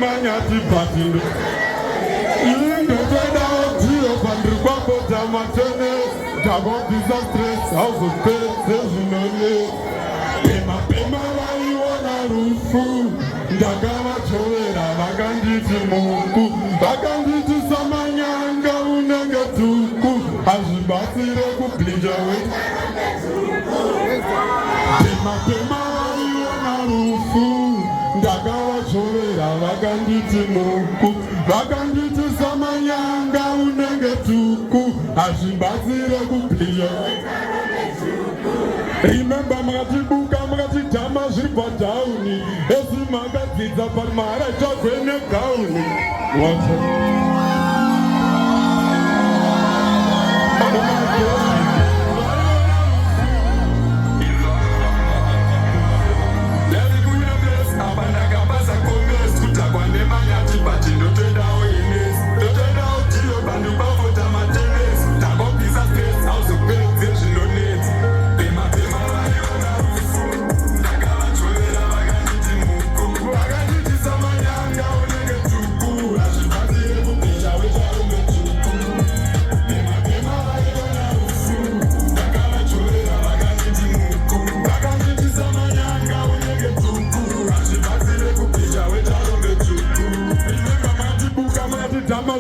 manyati patindo ingetoda otiyo pandirikwapota matene takobvisa stress hauzopedze zvinone pema vaiona rufu ndakavachovera vakanditi mungu vakanditi samanyanga unenge tuku hazvibatsire kublinja pema vaiona rufu ndakavachovera vakanditi mungu vakanditi samanyanga unenge tuku hazvibatsire kublinja remember makatibuka makatidhama zviri padhauni esi makadzidza pamara chagwene gauni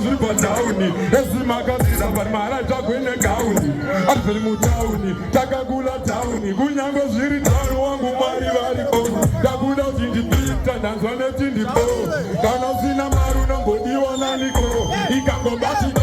zvibhadhauni ezimakadzira pamara tagwene gauni atiri mutauni takakula tauni kunyange zviri tauni wangu mwari varipo takuda kuti ndipita ndanzwa neti ndipo kana usina mari unongodiwa naniko ikangobati